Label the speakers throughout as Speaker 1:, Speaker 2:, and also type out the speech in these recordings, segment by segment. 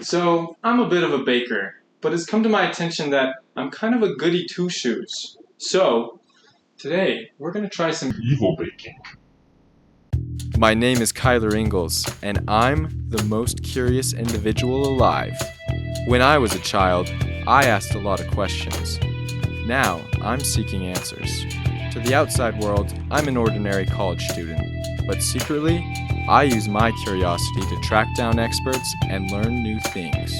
Speaker 1: So, I'm a bit of a baker, but it's come to my attention that I'm kind of a goody two-shoes. So, today, we're going to try some evil baking.
Speaker 2: My name is Kyler Ingalls, and I'm the most curious individual alive. When I was a child, I asked a lot of questions. Now, I'm seeking answers. To the outside world, I'm an ordinary college student, but secretly, I use my curiosity to track down experts and learn new things.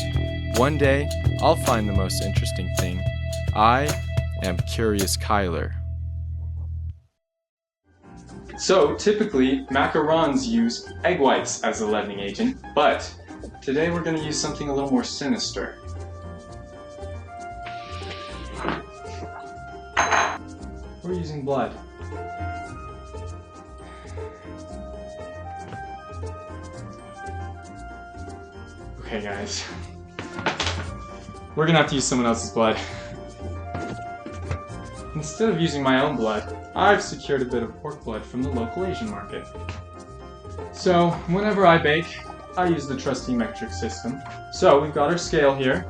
Speaker 2: One day, I'll find the most interesting thing. I am Curious Kyler.
Speaker 1: So, typically, macarons use egg whites as a leavening agent, but today we're going to use something a little more sinister. We're using blood. Okay guys, we're gonna have to use someone else's blood. Instead of using my own blood, I've secured a bit of pork blood from the local Asian market. So, whenever I bake, I use the trusty metric system. So, we've got our scale here.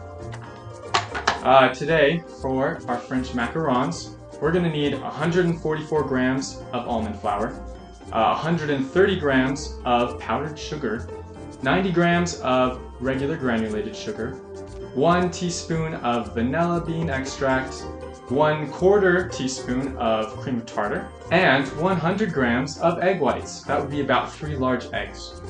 Speaker 1: Today, for our French macarons, we're gonna need 144 grams of almond flour, 130 grams of powdered sugar, 90 grams of regular granulated sugar, 1 teaspoon of vanilla bean extract, 1/4 teaspoon of cream of tartar, and 100 grams of egg whites. That would be about 3 large eggs.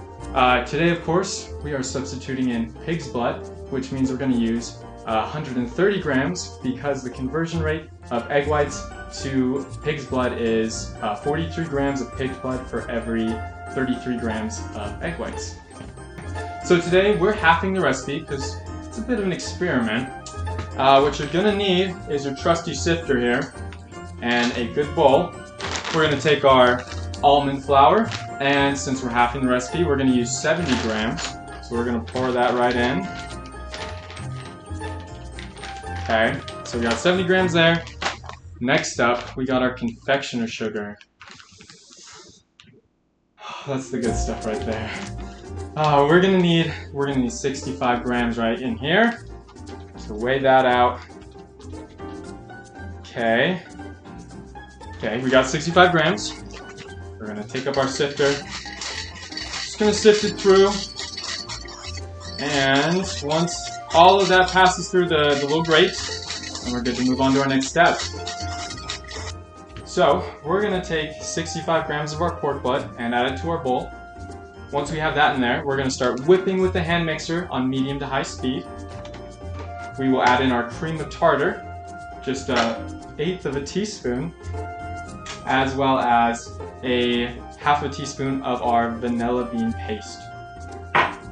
Speaker 1: Today, of course, we are substituting in pig's blood, which means we're going to use 130 grams because the conversion rate of egg whites to pig's blood is 43 grams of pig's blood for every 33 grams of egg whites. So today we're halving the recipe because it's a bit of an experiment. What you're gonna need is your trusty sifter here and a good bowl. We're gonna take our almond flour, and since we're halving the recipe, we're gonna use 70 grams. So we're gonna pour that right in. Okay, so we got 70 grams there. Next up, we got our confectioner sugar. That's the good stuff right there. We're gonna need 65 grams right in here. So weigh that out. Okay, we got 65 grams. We're gonna take up our sifter. Just gonna sift it through. And once all of that passes through the little grate, then we're good to move on to our next step. So we're gonna take 65 grams of our pork blood and add it to our bowl. Once we have that in there, we're going to start whipping with the hand mixer on medium to high speed. We will add in our cream of tartar, just 1/8 of a teaspoon, as well as a 1/2 teaspoon of our vanilla bean paste.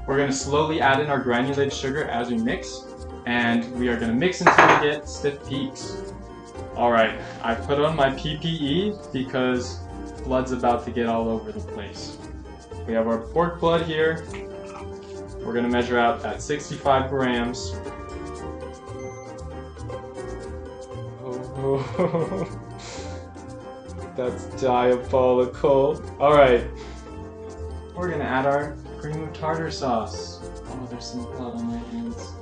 Speaker 1: We're going to slowly add in our granulated sugar as we mix, and we are going to mix until we get stiff peaks. Alright, I put on my PPE because blood's about to get all over the place. We have our pork blood here. We're going to measure out at 65 grams. Oh, that's diabolical. Alright, we're going to add our cream of tartar sauce. Oh, there's some blood on my hands.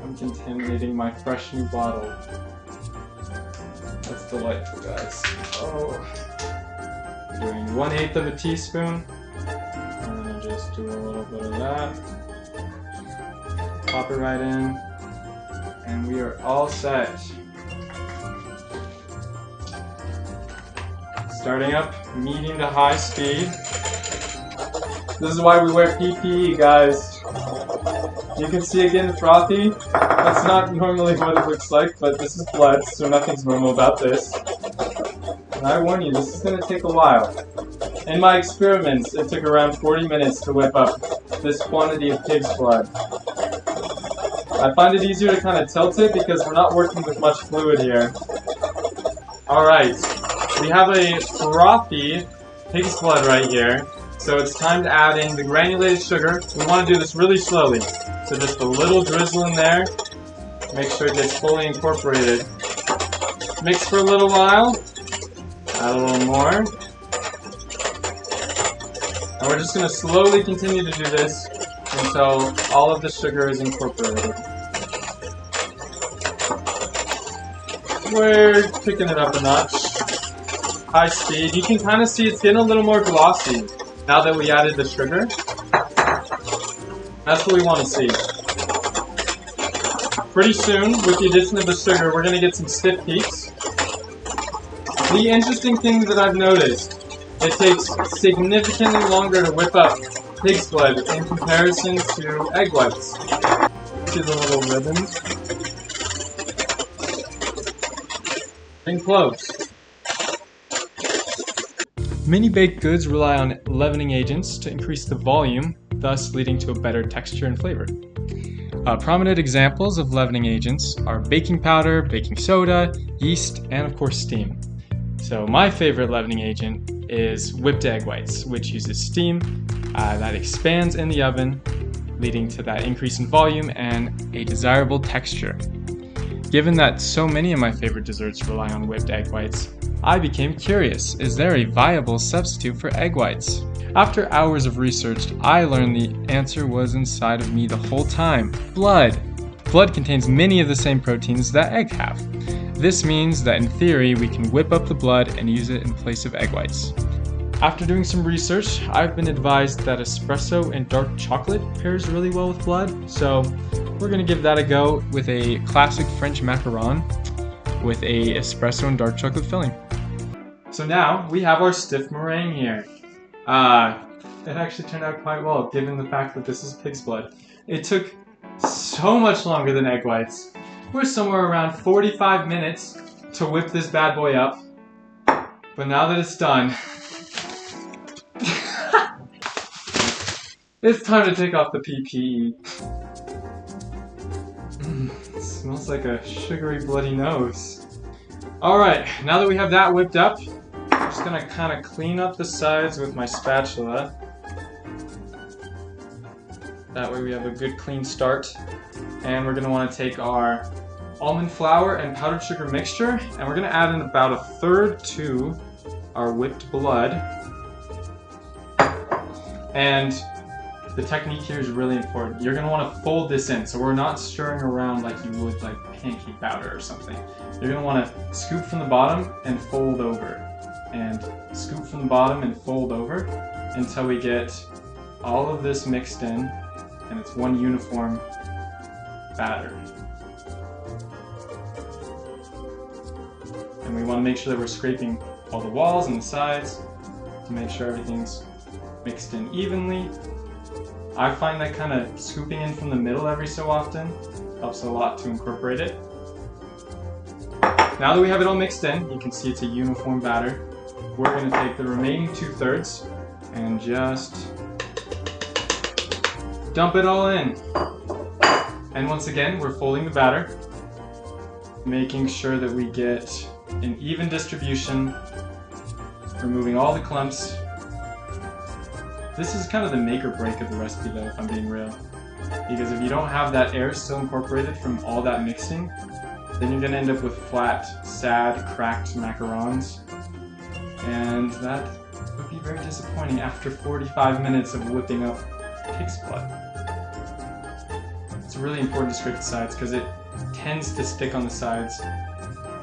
Speaker 1: I'm contaminating my fresh new bottle. That's delightful, guys. Oh. We're doing 1/8 of a teaspoon. I'm gonna just do a little bit of that. Pop it right in. And we are all set. Starting up medium to high speed. This is why we wear PPE, guys. You can see it getting frothy. That's not normally what it looks like, but this is blood, so nothing's normal about this. And I warn you, this is going to take a while. In my experiments, it took around 40 minutes to whip up this quantity of pig's blood. I find it easier to kind of tilt it because we're not working with much fluid here. Alright, we have a frothy pig's blood right here, so it's time to add in the granulated sugar. We want to do this really slowly, so just a little drizzle in there. Make sure it gets fully incorporated. Mix for a little while. Add a little more. And we're just going to slowly continue to do this until all of the sugar is incorporated. We're picking it up a notch. High speed. You can kind of see it's getting a little more glossy now that we added the sugar. That's what we want to see. Pretty soon, with the addition of the sugar, we're going to get some stiff peaks. The interesting thing that I've noticed, it takes significantly longer to whip up pig's blood in comparison to egg whites. See the little ribbons? And close. Many baked goods rely on leavening agents to increase the volume, thus leading to a better texture and flavor. Prominent examples of leavening agents are baking powder, baking soda, yeast, and of course steam. So my favorite leavening agent is whipped egg whites, which uses steam that expands in the oven, leading to that increase in volume and a desirable texture. Given that so many of my favorite desserts rely on whipped egg whites, I became curious, is there a viable substitute for egg whites? After hours of research, I learned the answer was inside of me the whole time: blood. Blood contains many of the same proteins that egg have. This means that in theory, we can whip up the blood and use it in place of egg whites. After doing some research, I've been advised that espresso and dark chocolate pairs really well with blood, so we're going to give that a go with a classic French macaron with a espresso and dark chocolate filling. So now we have our stiff meringue here. It actually turned out quite well given the fact that this is pig's blood. It took so much longer than egg whites. We're somewhere around 45 minutes to whip this bad boy up. But now that it's done, it's time to take off the PPE. It smells like a sugary bloody nose. Alright, now that we have that whipped up, I'm just gonna kind of clean up the sides with my spatula. That way we have a good clean start. And we're gonna want to take our almond flour and powdered sugar mixture, and we're gonna add in about a third to our whipped blood. And the technique here is really important. You're gonna want to fold this in, so we're not stirring around like you would like pancake batter or something. You're gonna want to scoop from the bottom and fold over. And scoop from the bottom and fold over until we get all of this mixed in and it's one uniform batter. And we want to make sure that we're scraping all the walls and the sides to make sure everything's mixed in evenly. I find that kind of scooping in from the middle every so often helps a lot to incorporate it. Now that we have it all mixed in, you can see it's a uniform batter. We're going to take the remaining 2/3 and just dump it all in. And once again, we're folding the batter, making sure that we get an even distribution, removing all the clumps. This is kind of the make or break of the recipe though, if I'm being real. Because if you don't have that air still incorporated from all that mixing, then you're going to end up with flat, sad, cracked macarons. And that would be very disappointing after 45 minutes of whipping up pig's blood. It's really important to scrape the sides because it tends to stick on the sides,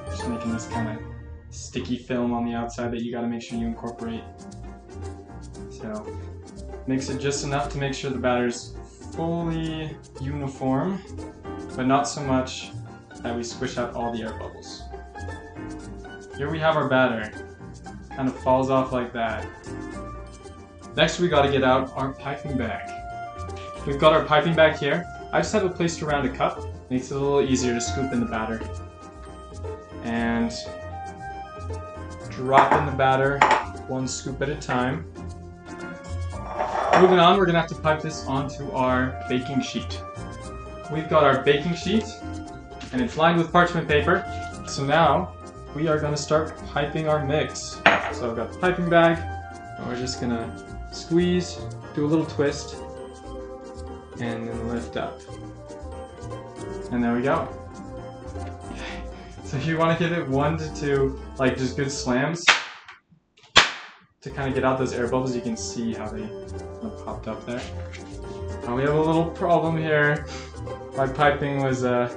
Speaker 1: just making this kind of sticky film on the outside that you got to make sure you incorporate. So mix it just enough to make sure the batter's fully uniform, but not so much that we squish out all the air bubbles. Here we have our batter. Kind of falls off like that. Next we got to get out our piping bag. We've got our piping bag here. I just have it placed around a cup. Makes it a little easier to scoop in the batter. And drop in the batter one scoop at a time. Moving on, we're going to have to pipe this onto our baking sheet. We've got our baking sheet and it's lined with parchment paper. So now we are going to start piping our mix. So I've got the piping bag and we're just going to squeeze, do a little twist, and then lift up. And there we go. So you want to give it 1 to 2, like just good slams to kind of get out those air bubbles. You can see how they popped up there. We have a little problem here. My piping was a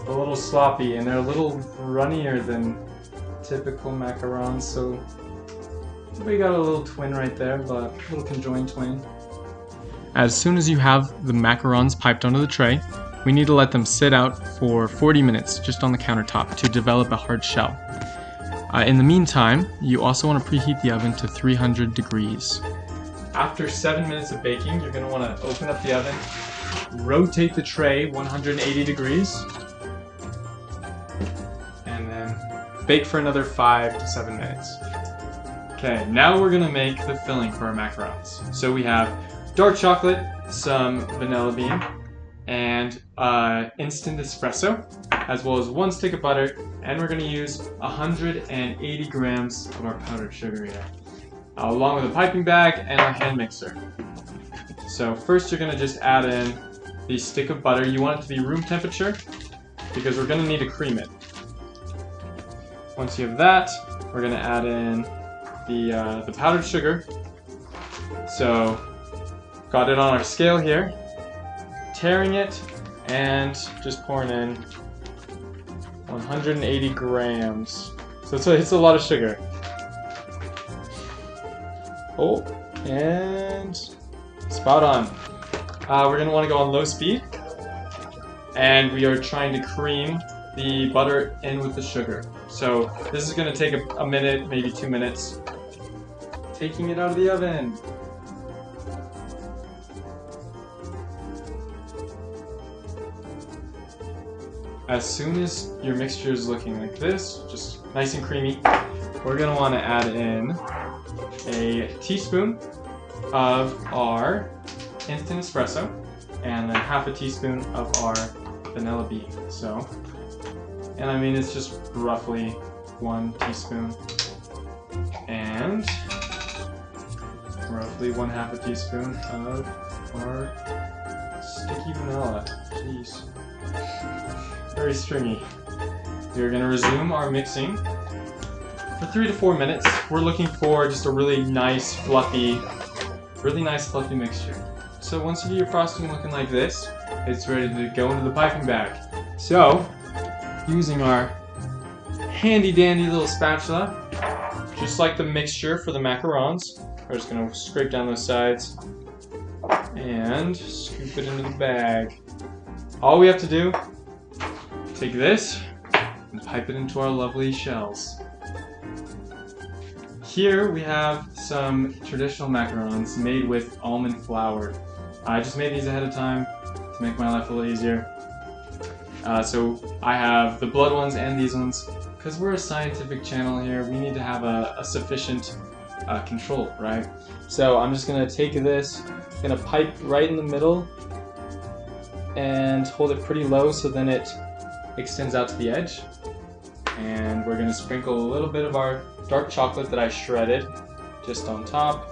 Speaker 1: little sloppy, and they're a little runnier than typical macarons, so we got a little twin right there, but a little conjoined twin. As soon as you have the macarons piped onto the tray, we need to let them sit out for 40 minutes just on the countertop to develop a hard shell. In the meantime, you also want to preheat the oven to 300 degrees. After 7 minutes of baking, you're going to want to open up the oven, rotate the tray 180 degrees, and then bake for another 5 to 7 minutes. Okay, now we're going to make the filling for our macarons. So we have dark chocolate, some vanilla bean, and instant espresso, as well as 1 stick of butter, and we're going to use 180 grams of our powdered sugar here, along with a piping bag and our hand mixer. So first you're going to just add in the stick of butter. You want it to be room temperature because we're going to need to cream it. Once you have that, we're going to add in the powdered sugar. So got it on our scale here, tearing it and just pouring in 180 grams. So it's a lot of sugar. Oh, and spot on. We're going to want to go on low speed, and we are trying to cream the butter in with the sugar. So this is going to take a minute, maybe 2 minutes. Taking it out of the oven. As soon as your mixture is looking like this, just nice and creamy, we're going to want to add in a teaspoon of our instant espresso and then half a teaspoon of our vanilla bean. And I mean, it's just roughly 1 teaspoon and roughly 1/2 teaspoon of our sticky vanilla. Jeez. Very stringy. We're going to resume our mixing for 3 to 4 minutes. We're looking for just a really nice fluffy mixture. So once you get your frosting looking like this, it's ready to go into the piping bag. So, using our handy dandy little spatula, just like the mixture for the macarons, we're just going to scrape down those sides and scoop it into the bag. All we have to do, take this and pipe it into our lovely shells. Here we have some traditional macarons made with almond flour. I just made these ahead of time to make my life a little easier. So I have the blood ones and these ones. Because we're a scientific channel here, we need to have a sufficient control, right? So I'm just going to take this, going to pipe right in the middle and hold it pretty low so then it extends out to the edge. And we're going to sprinkle a little bit of our dark chocolate that I shredded just on top,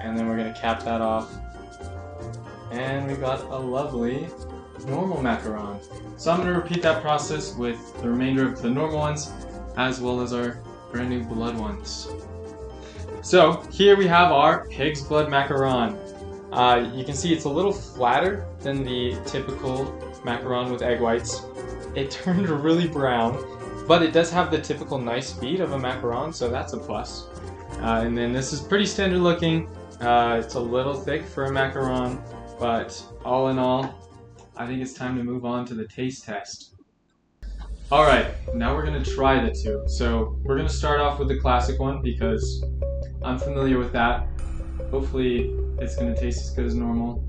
Speaker 1: and then we're going to cap that off. And we got a lovely normal macaron. So I'm going to repeat that process with the remainder of the normal ones as well as our brand new blood ones. So here we have our pig's blood macaron. You can see it's a little flatter than the typical macaron with egg whites. It turned really brown, but it does have the typical nice bead of a macaron, so that's a plus. And then this is pretty standard looking. It's a little thick for a macaron, but all in all, I think it's time to move on to the taste test. Alright, now we're going to try the two. So we're going to start off with the classic one because I'm familiar with that. Hopefully it's going to taste as good as normal.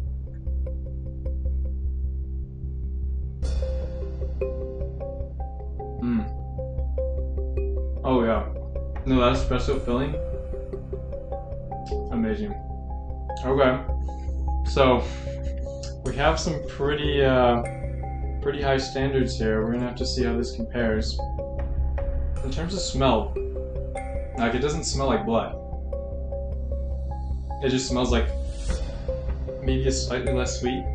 Speaker 1: Oh yeah. No, that espresso filling. Amazing. Okay. So we have some pretty high standards here. We're gonna have to see how this compares. In terms of smell, like it doesn't smell like blood. It just smells like maybe a slightly less sweet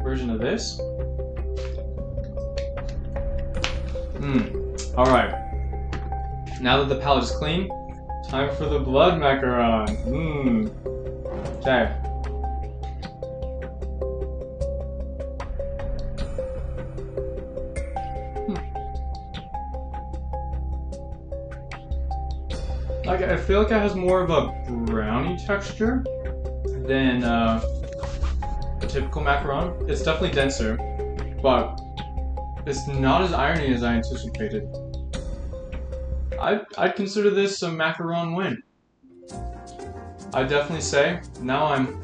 Speaker 1: version of this. Alright. Now that the palate is clean, time for the blood macaron. Okay. Like, I feel like it has more of a brownie texture than a typical macaron. It's definitely denser, but it's not as irony as I anticipated. I'd consider this a macaron win. I'd definitely say now I'm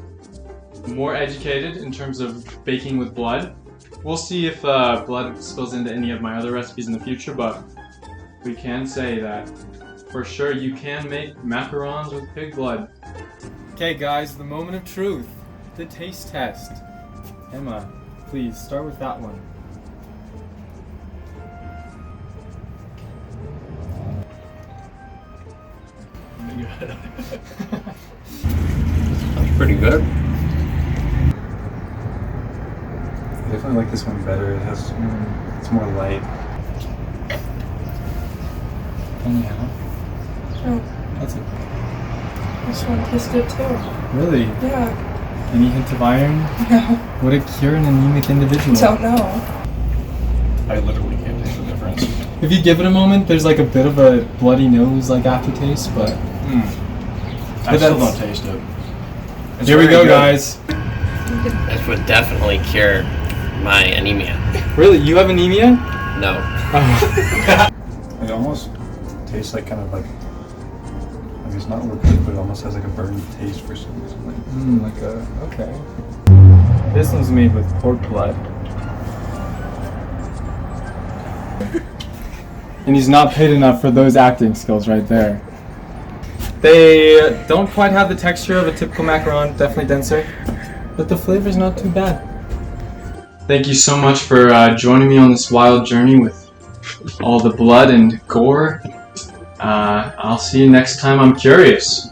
Speaker 1: more educated in terms of baking with blood. We'll see if blood spills into any of my other recipes in the future, but we can say that for sure you can make macarons with pig blood.
Speaker 2: Okay guys, the moment of truth. The taste test. Emma, please start with that one.
Speaker 3: That's pretty good.
Speaker 4: I definitely like this one better. It has, it's more light.
Speaker 1: Only half?
Speaker 5: Oh,
Speaker 1: That's it.
Speaker 5: this one tastes good too.
Speaker 1: Really?
Speaker 5: Yeah.
Speaker 1: Any hint of iron?
Speaker 5: No.
Speaker 1: Would it cure an anemic individual?
Speaker 5: Don't know.
Speaker 4: I literally can't taste the difference.
Speaker 1: If you give it a moment, there's like a bit of a bloody nose like aftertaste, but
Speaker 4: I still don't taste it. It's
Speaker 1: here we
Speaker 4: very
Speaker 1: go,
Speaker 4: good.
Speaker 1: guys.
Speaker 3: This would definitely cure my anemia.
Speaker 1: Really? You have anemia?
Speaker 3: No.
Speaker 4: It almost tastes like kind of like it's not overcooked, but it almost has like a burned taste for some reason.
Speaker 1: Like a, okay. This one's made with pork blood. And he's not paid enough for those acting skills right there. They don't quite have the texture of a typical macaron, definitely denser, but the flavor's not too bad. Thank you so much for joining me on this wild journey with all the blood and gore. I'll see you next time I'm curious.